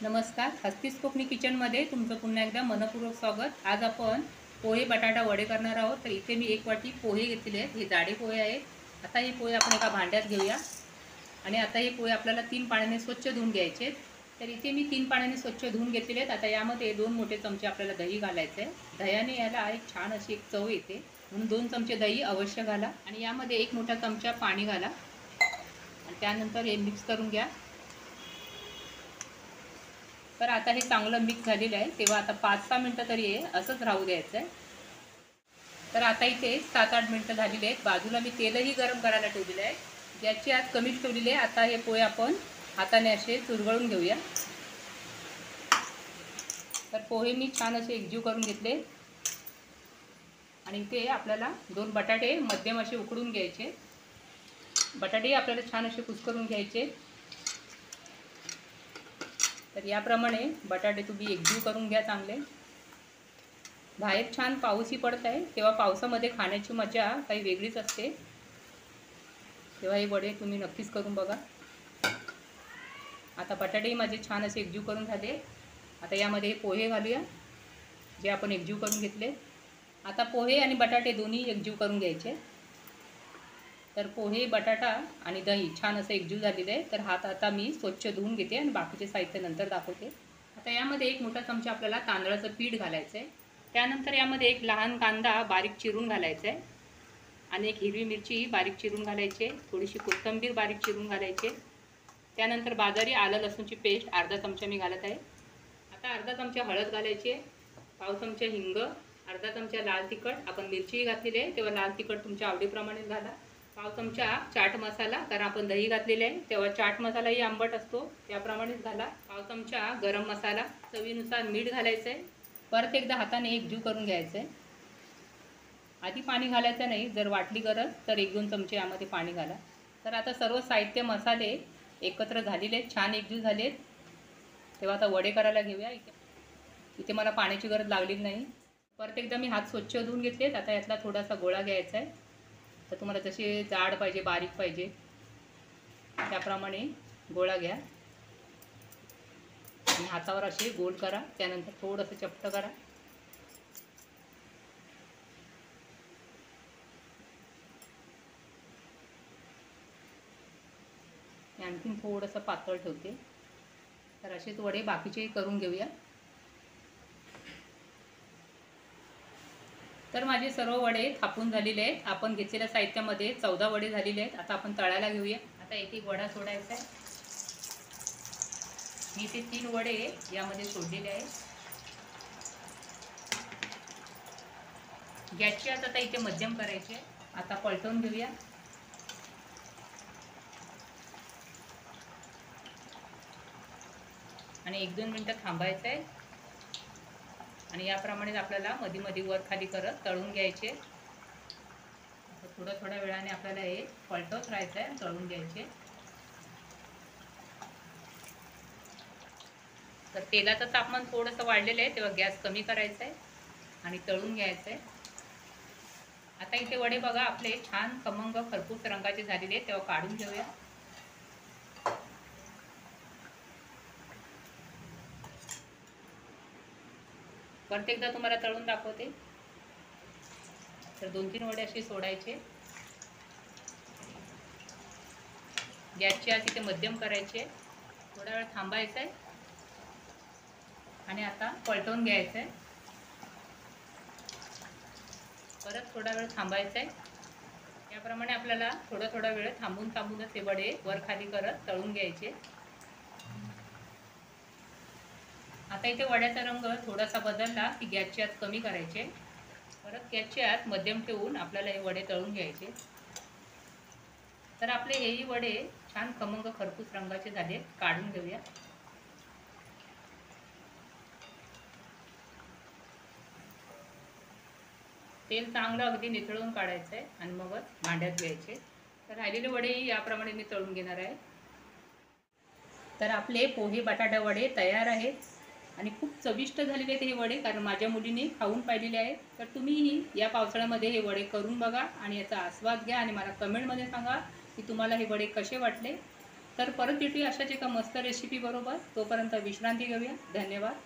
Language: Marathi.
नमस्कार, हस्तीस कोकणी किचनमध्ये तुमचं पुन्हा एकदा मनपूर्वक स्वागत। आज आपण पोहे बटाटा वडे करणार आहोत। तर इथे मी 1 वाटी पोहे घेतलेले आहेत। हे जाडे पोहे आहेत। आता हे पोहे आपण एका भांड्यात घेऊया आणि आता हे पोहे आपल्याला 3 पाण्याने स्वच्छ धुवून घ्यायचे आहेत। तर इथे मी 3 पाण्याने स्वच्छ धुवून घेतलेले आहेत। आता यामध्ये 2 मोठे चमचे आपल्याला दही घालायचे आहे। दह्याने याला एक छान अशी एक चव येते, म्हणून 2 चमचे दही अवश्य घाला आणि यामध्ये 1 मोठा चमचा पाणी घाला आणि त्यानंतर हे मिक्स करून घ्या। तर आता हे चांगलं मिक्स झालेलं आहे, तेव्हा आता 5-6 मिनटं तरी हे असंच राहू द्यायचं आहे। तर आता इथे 7-8 मिनटं झालेली आहेत। बाजूला मी तेलही गरम करायला ठेवलेलं आहे। गॅसची आग कमीच ठेवलेली आहे। आता हे पोहे आपण हाताने असे चुरगळून घेऊया। तर पोहे मी छान असे एकजीव करून घेतले आणि इथे आपल्याला 2 बटाटे मध्यम असे उकडून घ्यायचे। बटाटे आपल्याला छान असे कुस्करून घ्यायचे। तर याप्रमाणे बटाटे तुम्ही एकजीव करून घ्या चांगले। बाहेर छान पाऊसही पडत आहे, तेव्हा पावसामध्ये खाण्याची मजा काही वेगळीच असते। तेव्हा हे वडे तुम्ही नक्कीच करून बघा। आता बटाटेही माझे छान असे एकजीव करून झाले। आता यामध्ये पोहे घालूया जे आपण एकजीव करून घेतले। आता पोहे आणि बटाटे दोन्ही एकजीव करून घ्यायचे। तर पोहे, बटाटा आणि दही छान असं एकजीव झालेलं आहे। तर हात आता मी स्वच्छ धुवून घेते आणि बाकीचे साहित्य नंतर दाखवते। आता यामध्ये 1 मोठा चमचा आपल्याला तांदळाचं पीठ घालायचं आहे। त्यानंतर यामध्ये 1 लहान कांदा बारीक चिरून घालायचा आहे आणि 1 हिरवी मिरची बारीक चिरून घालायची आहे। थोडीशी कोथिंबीर बारीक चिरून घालायची। त्यानंतर बाजारी आलं लसूणची पेस्ट अर्धा चमचा मी घालत आहे। आता अर्धा चमचा हळद घालायची आहे, पाव चमचा हिंग, अर्धा चमचा लाल तिखट, आपण मिरचीही घातलेली आहे तेव्हा लाल तिखट तुमच्या आवडीप्रमाणे घाला, पाव चमचा चाट मसाला, कारण आपण दही घातलेले आहे तेव्हा चाट मसालाही आंबट असतो त्याप्रमाणेच घाला, पाव चमचा गरम मसाला, चवीनुसार मीठ घालायचं आहे। परत एकदा हाताने एकजीव करून घ्यायचं आहे। आधी पाणी घालायचं नाही, जर वाटली गरज तर 1-2 चमचे यामध्ये पाणी घाला। तर आता सर्व साहित्य मसाले एकत्र झालेले आहेत, छान एकजीव झालेत। तेव्हा आता वडे करायला घेऊया। इथे मला पाण्याची गरज लागलेली नाही। परत एकदा मी हात स्वच्छ धुवून घेतलेत। आता यातला थोडासा गोळा घ्यायचा आहे। तर तुम्हाला जसे जाड पाहिजे बारीक पाहिजे त्याप्रमाणे गोळा घ्या आणि हातावर असे गोल करा, त्यानंतर थोडंसं चपटं करा। आणखीन थोडंसं पातळ ठेवते। तर असेच वडे बाकीचे करून घेऊया। तर माझे सर्व वडे थापून झालेले आहेत। आपण घेतलेल्या साहित्यामध्ये 14 वडे झालेले आहेत। आता आपण तळायला घेऊया। आता एक एक वडा सोडायचा आहे। मी ते 3 वडे यामध्ये सोडलेले आहेत। गॅसची आच आता इथे मध्यम करायची आहे। आता पलटवून घेऊया आणि 1-2 मिनटं थांबायचं आहे आणि याप्रमाणे आपल्याला मध्ये मध्ये वर खाली करत तळून घ्यायचे। थोड्या थोड्या वेळाने आपल्याला हे पलटवत राहायचं आहे, तळून घ्यायचे। तर तेलाचं तापमान थोडंसं वाढलेलं आहे तेव्हा गॅस कमी करायचा आहे आणि तळून घ्यायचं आहे। आता इथे वडे बघा आपले छान खमंग खरपूस रंगाचे झालेले आहेत, तेव्हा काढून घेऊया। परत एकदा तुम्हाला तळून दाखवते। तर 2-3 वडे असे सोडायचे, गॅसची आच इथे मध्यम करायचे, थोडा वेळ थांबायचं आहे आणि आता पलटवून घ्यायचं आहे। परत थोडा वेळ थांबायचं आहे। याप्रमाणे आपल्याला थोडा वेळ थांबूनच हे वडे वर खाली करत तळून घ्यायचे। आता इथे वड्याचा रंग थोडासा बदलला की गॅसची आच कमी करायचे, परत गॅसची आच मध्यम ठेवून आपल्याला हे वडे तळून घ्यायचे। तर आपले हेही वडे छान खमंग खरपूस रंगाचे झाले, काढून घेऊया। तेल चांगलं अगदी निथळून काढायचं आहे आणि मगच भांड्यात घ्यायचे। तर राहिलेले वडेही याप्रमाणे मी तळून घेणार आहे। तर आपले पोहे बटाटा वडे तयार आहेत आणि खूप चविष्ट झालेले आहेत हे वडे, कारण माझ्या मुलीने खाऊन पाहिलेले आहेत। तर तुम्हीही या पावसाळ्यामध्ये हे वडे करून बघा आणि याचा आस्वाद घ्या आणि मला कमेंटमध्ये सांगा की तुम्हाला हे वडे कसे वाटले। तर परत भेटूया अशाच एका मस्त रेसिपी बरोबर. तोपर्यंत विश्रांती घेऊया. धन्यवाद.